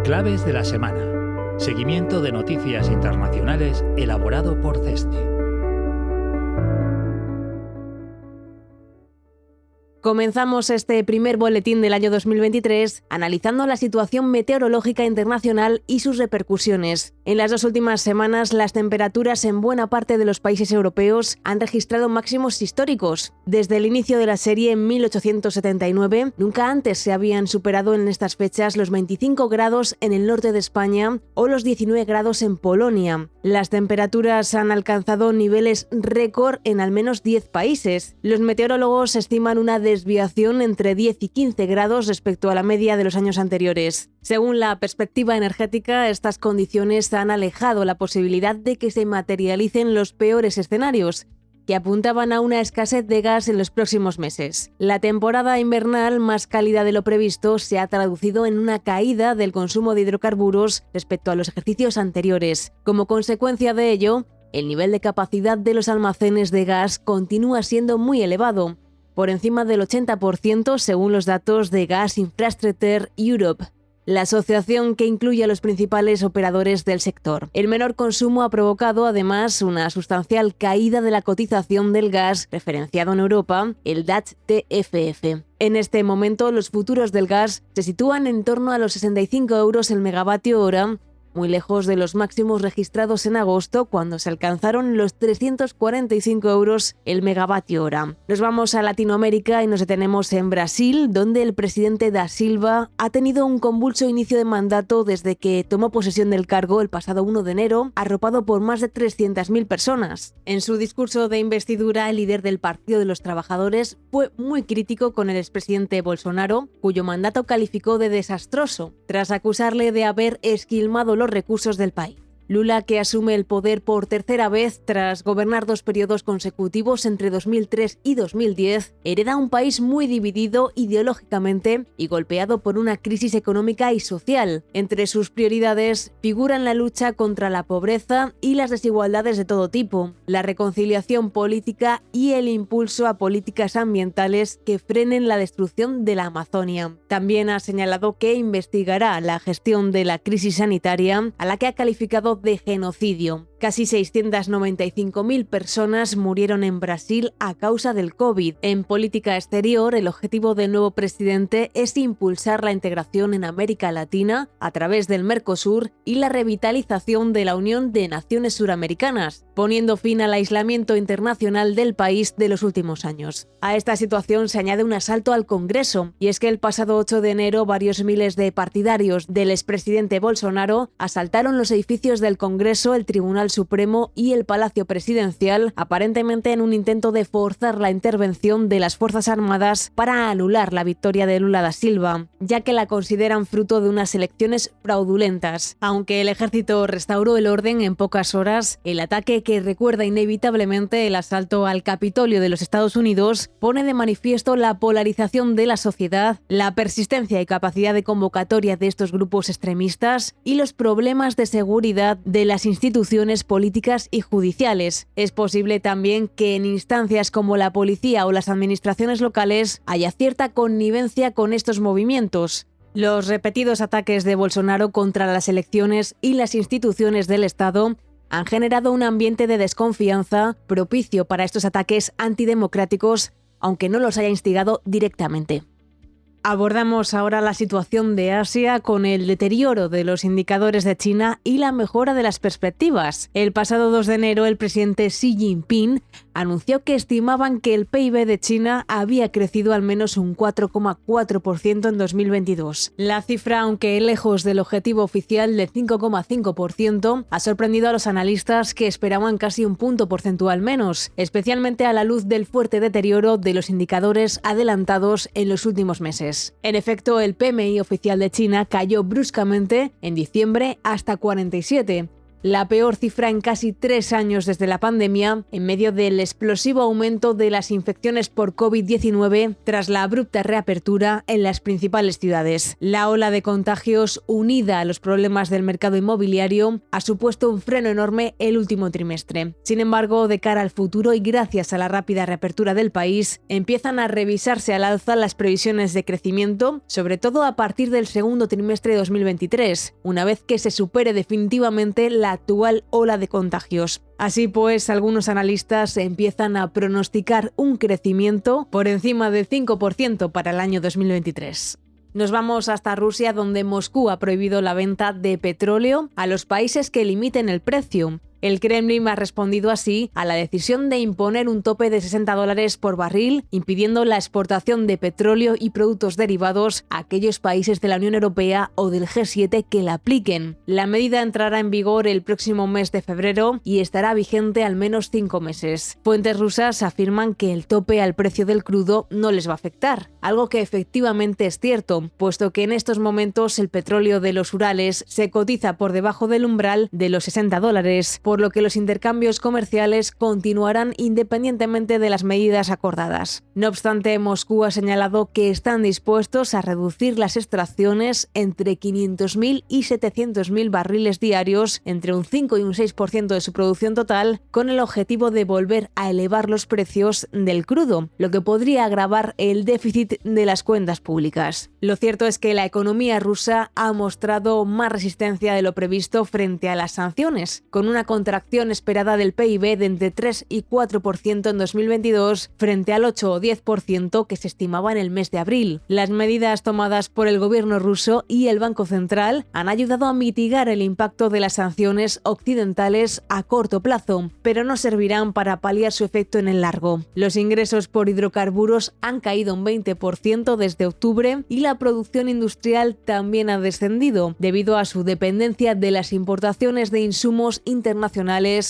Claves de la semana. Seguimiento de noticias internacionales elaborado por CESCI. Comenzamos este primer boletín del año 2023 analizando la situación meteorológica internacional y sus repercusiones. En las 2 últimas semanas, las temperaturas en buena parte de los países europeos han registrado máximos históricos. Desde el inicio de la serie en 1879, nunca antes se habían superado en estas fechas los 25 grados en el norte de España o los 19 grados en Polonia. Las temperaturas han alcanzado niveles récord en al menos 10 países. Los meteorólogos estiman una desviación entre 10 y 15 grados respecto a la media de los años anteriores. Según la perspectiva energética, estas condiciones han alejado la posibilidad de que se materialicen los peores escenarios, que apuntaban a una escasez de gas en los próximos meses. La temporada invernal más cálida de lo previsto se ha traducido en una caída del consumo de hidrocarburos respecto a los ejercicios anteriores. Como consecuencia de ello, el nivel de capacidad de los almacenes de gas continúa siendo muy elevado, por encima del 80% según los datos de Gas Infrastructure Europe, la asociación que incluye a los principales operadores del sector. El menor consumo ha provocado además una sustancial caída de la cotización del gas referenciado en Europa, el DAX TFF. En este momento, los futuros del gas se sitúan en torno a los 65 euros el megavatio hora, muy lejos de los máximos registrados en agosto, cuando se alcanzaron los 345 euros el megavatio hora. Nos vamos a Latinoamérica y nos detenemos en Brasil, donde el presidente Da Silva ha tenido un convulso inicio de mandato desde que tomó posesión del cargo el pasado 1 de enero, arropado por más de 300.000 personas. En su discurso de investidura, el líder del Partido de los Trabajadores fue muy crítico con el expresidente Bolsonaro, cuyo mandato calificó de desastroso, tras acusarle de haber esquilmado los recursos del país. Lula, que asume el poder por tercera vez tras gobernar 2 periodos consecutivos entre 2003 y 2010, hereda un país muy dividido ideológicamente y golpeado por una crisis económica y social. Entre sus prioridades figuran la lucha contra la pobreza y las desigualdades de todo tipo, la reconciliación política y el impulso a políticas ambientales que frenen la destrucción de la Amazonia. También ha señalado que investigará la gestión de la crisis sanitaria, a la que ha calificado de genocidio. Casi 695.000 personas murieron en Brasil a causa del COVID. En política exterior, el objetivo del nuevo presidente es impulsar la integración en América Latina a través del Mercosur y la revitalización de la Unión de Naciones Suramericanas, poniendo fin al aislamiento internacional del país de los últimos años. A esta situación se añade un asalto al Congreso, y es que el pasado 8 de enero varios miles de partidarios del expresidente Bolsonaro asaltaron los edificios del Congreso, el Tribunal Supremo y el Palacio Presidencial, aparentemente en un intento de forzar la intervención de las Fuerzas Armadas para anular la victoria de Lula da Silva, ya que la consideran fruto de unas elecciones fraudulentas. Aunque el ejército restauró el orden en pocas horas, el ataque, que recuerda inevitablemente el asalto al Capitolio de los Estados Unidos, pone de manifiesto la polarización de la sociedad, la persistencia y capacidad de convocatoria de estos grupos extremistas y los problemas de seguridad de las instituciones políticas y judiciales. Es posible también que en instancias como la policía o las administraciones locales haya cierta connivencia con estos movimientos. Los repetidos ataques de Bolsonaro contra las elecciones y las instituciones del Estado han generado un ambiente de desconfianza propicio para estos ataques antidemocráticos, aunque no los haya instigado directamente. Abordamos ahora la situación de Asia con el deterioro de los indicadores de China y la mejora de las perspectivas. El pasado 2 de enero, el presidente Xi Jinping anunció que estimaban que el PIB de China había crecido al menos un 4,4% en 2022. La cifra, aunque lejos del objetivo oficial del 5,5%, ha sorprendido a los analistas, que esperaban casi un punto porcentual menos, especialmente a la luz del fuerte deterioro de los indicadores adelantados en los últimos meses. En efecto, el PMI oficial de China cayó bruscamente en diciembre hasta 47, la peor cifra en casi 3 años desde la pandemia, en medio del explosivo aumento de las infecciones por COVID-19 tras la abrupta reapertura en las principales ciudades. La ola de contagios, unida a los problemas del mercado inmobiliario, ha supuesto un freno enorme el último trimestre. Sin embargo, de cara al futuro y gracias a la rápida reapertura del país, empiezan a revisarse al alza las previsiones de crecimiento, sobre todo a partir del segundo trimestre de 2023, una vez que se supere definitivamente la actual ola de contagios. Así pues, algunos analistas empiezan a pronosticar un crecimiento por encima del 5% para el año 2023. Nos vamos hasta Rusia, donde Moscú ha prohibido la venta de petróleo a los países que limiten el precio. El Kremlin ha respondido así a la decisión de imponer un tope de $60 por barril, impidiendo la exportación de petróleo y productos derivados a aquellos países de la Unión Europea o del G7 que la apliquen. La medida entrará en vigor el próximo mes de febrero y estará vigente al menos 5 meses. Fuentes rusas afirman que el tope al precio del crudo no les va a afectar, algo que efectivamente es cierto, puesto que en estos momentos el petróleo de los Urales se cotiza por debajo del umbral de los $60, por lo que los intercambios comerciales continuarán independientemente de las medidas acordadas. No obstante, Moscú ha señalado que están dispuestos a reducir las extracciones entre 500.000 y 700.000 barriles diarios, entre un 5 y un 6% de su producción total, con el objetivo de volver a elevar los precios del crudo, lo que podría agravar el déficit de las cuentas públicas. Lo cierto es que la economía rusa ha mostrado más resistencia de lo previsto frente a las sanciones, con una contracción esperada del PIB de entre 3 y 4% en 2022 frente al 8 o 10% que se estimaba en el mes de abril. Las medidas tomadas por el gobierno ruso y el Banco Central han ayudado a mitigar el impacto de las sanciones occidentales a corto plazo, pero no servirán para paliar su efecto en el largo. Los ingresos por hidrocarburos han caído un 20% desde octubre y la producción industrial también ha descendido, debido a su dependencia de las importaciones de insumos internacionales,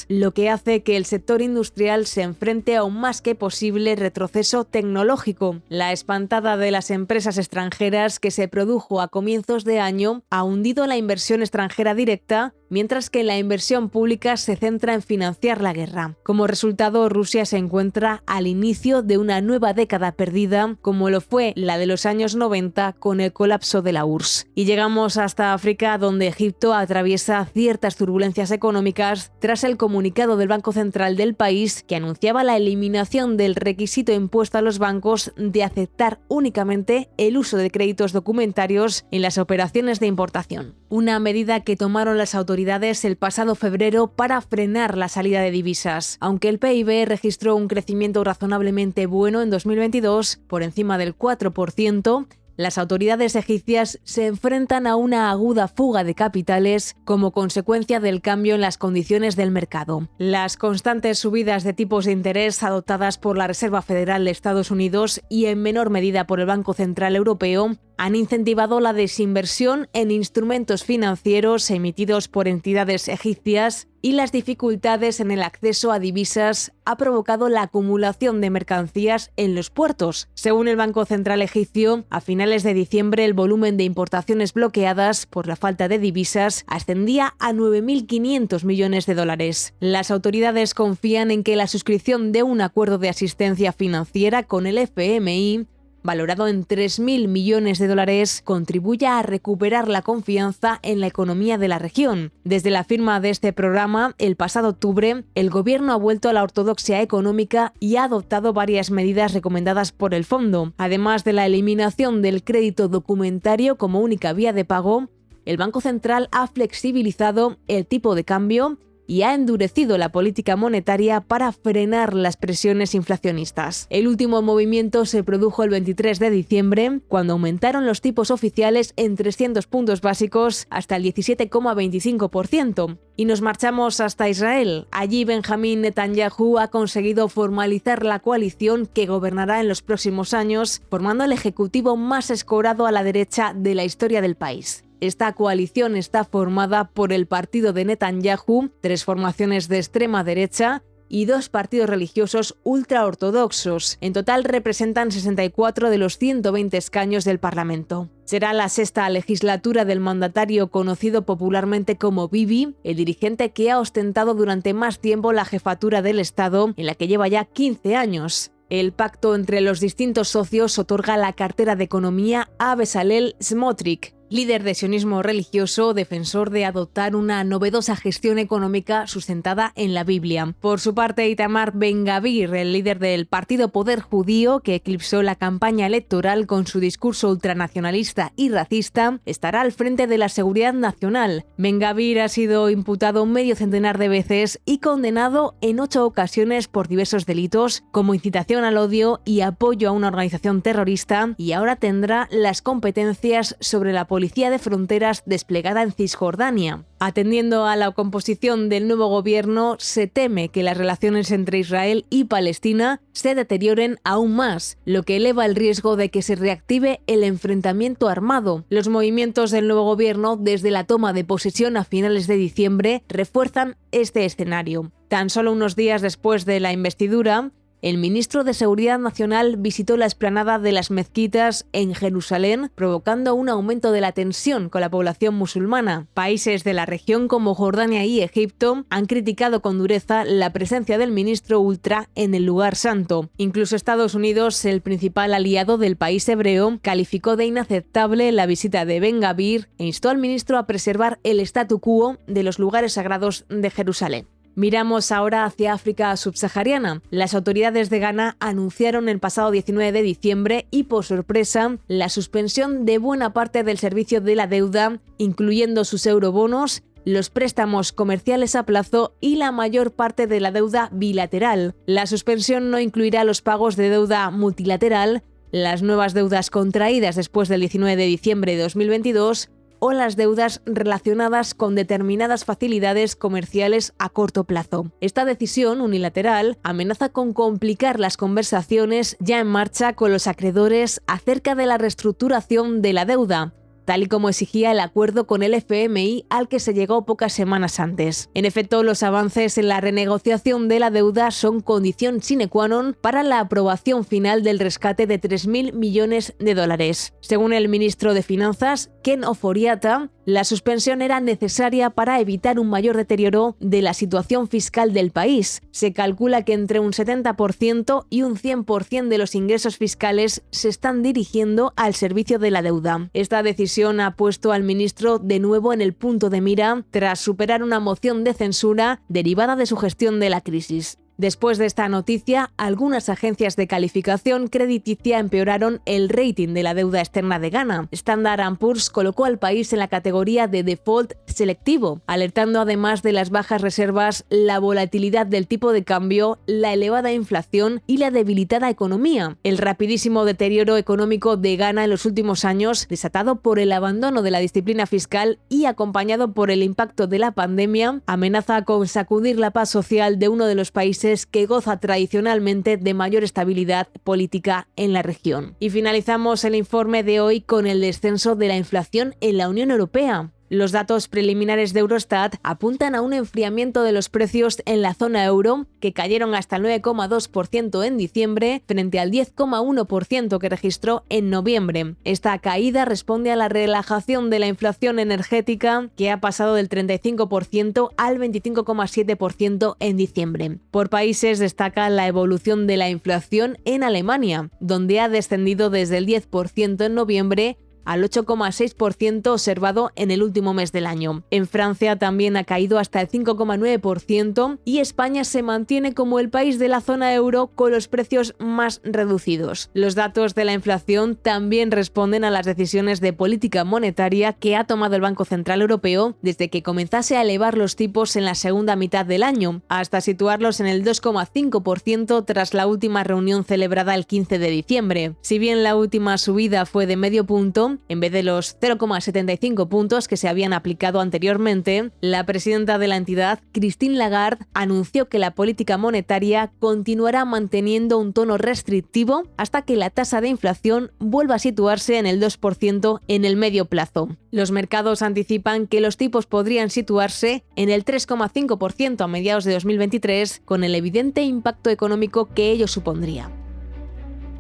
lo que hace que el sector industrial se enfrente a un más que posible retroceso tecnológico. La espantada de las empresas extranjeras que se produjo a comienzos de año ha hundido la inversión extranjera directa, mientras que la inversión pública se centra en financiar la guerra. Como resultado, Rusia se encuentra al inicio de una nueva década perdida, como lo fue la de los años 90 con el colapso de la URSS. Y llegamos hasta África, donde Egipto atraviesa ciertas turbulencias económicas tras el comunicado del Banco Central del país que anunciaba la eliminación del requisito impuesto a los bancos de aceptar únicamente el uso de créditos documentarios en las operaciones de importación. Una medida que tomaron las autoridades el pasado febrero para frenar la salida de divisas. Aunque el PIB registró un crecimiento razonablemente bueno en 2022, por encima del 4%, las autoridades egipcias se enfrentan a una aguda fuga de capitales como consecuencia del cambio en las condiciones del mercado. Las constantes subidas de tipos de interés adoptadas por la Reserva Federal de Estados Unidos y en menor medida por el Banco Central Europeo han incentivado la desinversión en instrumentos financieros emitidos por entidades egipcias y las dificultades en el acceso a divisas ha provocado la acumulación de mercancías en los puertos. Según el Banco Central egipcio, a finales de diciembre el volumen de importaciones bloqueadas por la falta de divisas ascendía a $9.500 millones. Las autoridades confían en que la suscripción de un acuerdo de asistencia financiera con el FMI, valorado en $3.000 millones, contribuya a recuperar la confianza en la economía de la región. Desde la firma de este programa, el pasado octubre, el gobierno ha vuelto a la ortodoxia económica y ha adoptado varias medidas recomendadas por el fondo. Además de la eliminación del crédito documentario como única vía de pago, el Banco Central ha flexibilizado el tipo de cambio y ha endurecido la política monetaria para frenar las presiones inflacionistas. El último movimiento se produjo el 23 de diciembre, cuando aumentaron los tipos oficiales en 300 puntos básicos hasta el 17,25%. Y nos marchamos hasta Israel. Allí Benjamín Netanyahu ha conseguido formalizar la coalición que gobernará en los próximos años, formando el ejecutivo más escorado a la derecha de la historia del país. Esta coalición está formada por el partido de Netanyahu, 3 formaciones de extrema derecha, y 2 partidos religiosos ultraortodoxos. En total representan 64 de los 120 escaños del Parlamento. Será la 6ª legislatura del mandatario conocido popularmente como Bibi, el dirigente que ha ostentado durante más tiempo la jefatura del Estado, en la que lleva ya 15 años. El pacto entre los distintos socios otorga la cartera de Economía a Bezalel Smotrich, líder de sionismo religioso, defensor de adoptar una novedosa gestión económica sustentada en la Biblia. Por su parte, Itamar Ben-Gavir, el líder del partido Poder Judío, que eclipsó la campaña electoral con su discurso ultranacionalista y racista, estará al frente de la seguridad nacional. Ben-Gavir ha sido imputado medio centenar de veces y condenado en 8 ocasiones por diversos delitos, como incitación al odio y apoyo a una organización terrorista, y ahora tendrá las competencias sobre la Policía de Fronteras desplegada en Cisjordania. Atendiendo a la composición del nuevo gobierno, se teme que las relaciones entre Israel y Palestina se deterioren aún más, lo que eleva el riesgo de que se reactive el enfrentamiento armado. Los movimientos del nuevo gobierno, desde la toma de posesión a finales de diciembre, refuerzan este escenario. Tan solo unos días después de la investidura, el ministro de Seguridad Nacional visitó la explanada de las mezquitas en Jerusalén, provocando un aumento de la tensión con la población musulmana. Países de la región como Jordania y Egipto han criticado con dureza la presencia del ministro ultra en el lugar santo. Incluso Estados Unidos, el principal aliado del país hebreo, calificó de inaceptable la visita de Ben-Gavir e instó al ministro a preservar el statu quo de los lugares sagrados de Jerusalén. Miramos ahora hacia África subsahariana. Las autoridades de Ghana anunciaron el pasado 19 de diciembre y, por sorpresa, la suspensión de buena parte del servicio de la deuda, incluyendo sus eurobonos, los préstamos comerciales a plazo y la mayor parte de la deuda bilateral. La suspensión no incluirá los pagos de deuda multilateral, las nuevas deudas contraídas después del 19 de diciembre de 2022 o las deudas relacionadas con determinadas facilidades comerciales a corto plazo. Esta decisión unilateral amenaza con complicar las conversaciones ya en marcha con los acreedores acerca de la reestructuración de la deuda, tal y como exigía el acuerdo con el FMI al que se llegó pocas semanas antes. En efecto, los avances en la renegociación de la deuda son condición sine qua non para la aprobación final del rescate de 3.000 millones de dólares. Según el ministro de Finanzas, Ken Ofori-Atta, la suspensión era necesaria para evitar un mayor deterioro de la situación fiscal del país. Se calcula que entre un 70% y un 100% de los ingresos fiscales se están dirigiendo al servicio de la deuda. Esta decisión ha puesto al ministro de nuevo en el punto de mira tras superar una moción de censura derivada de su gestión de la crisis. Después de esta noticia, algunas agencias de calificación crediticia empeoraron el rating de la deuda externa de Ghana. Standard & Poor's colocó al país en la categoría de default selectivo, alertando además de las bajas reservas, la volatilidad del tipo de cambio, la elevada inflación y la debilitada economía. El rapidísimo deterioro económico de Ghana en los últimos años, desatado por el abandono de la disciplina fiscal y acompañado por el impacto de la pandemia, amenaza con sacudir la paz social de uno de los países que goza tradicionalmente de mayor estabilidad política en la región. Y finalizamos el informe de hoy con el descenso de la inflación en la Unión Europea. Los datos preliminares de Eurostat apuntan a un enfriamiento de los precios en la zona euro, que cayeron hasta el 9,2% en diciembre frente al 10,1% que registró en noviembre. Esta caída responde a la relajación de la inflación energética, que ha pasado del 35% al 25,7% en diciembre. Por países destaca la evolución de la inflación en Alemania, donde ha descendido desde el 10% en noviembre al 8,6% observado en el último mes del año. En Francia también ha caído hasta el 5,9% y España se mantiene como el país de la zona euro con los precios más reducidos. Los datos de la inflación también responden a las decisiones de política monetaria que ha tomado el Banco Central Europeo desde que comenzase a elevar los tipos en la segunda mitad del año, hasta situarlos en el 2,5% tras la última reunión celebrada el 15 de diciembre. Si bien la última subida fue de medio punto, en vez de los 0,75 puntos que se habían aplicado anteriormente. La presidenta de la entidad, Christine Lagarde, anunció que la política monetaria continuará manteniendo un tono restrictivo hasta que la tasa de inflación vuelva a situarse en el 2% en el medio plazo. Los mercados anticipan que los tipos podrían situarse en el 3,5% a mediados de 2023, con el evidente impacto económico que ello supondría.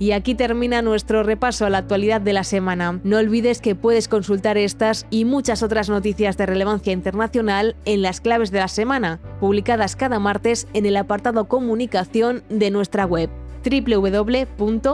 Y aquí termina nuestro repaso a la actualidad de la semana. No olvides que puedes consultar estas y muchas otras noticias de relevancia internacional en las claves de la semana, publicadas cada martes en el apartado Comunicación de nuestra web www.ceste.com.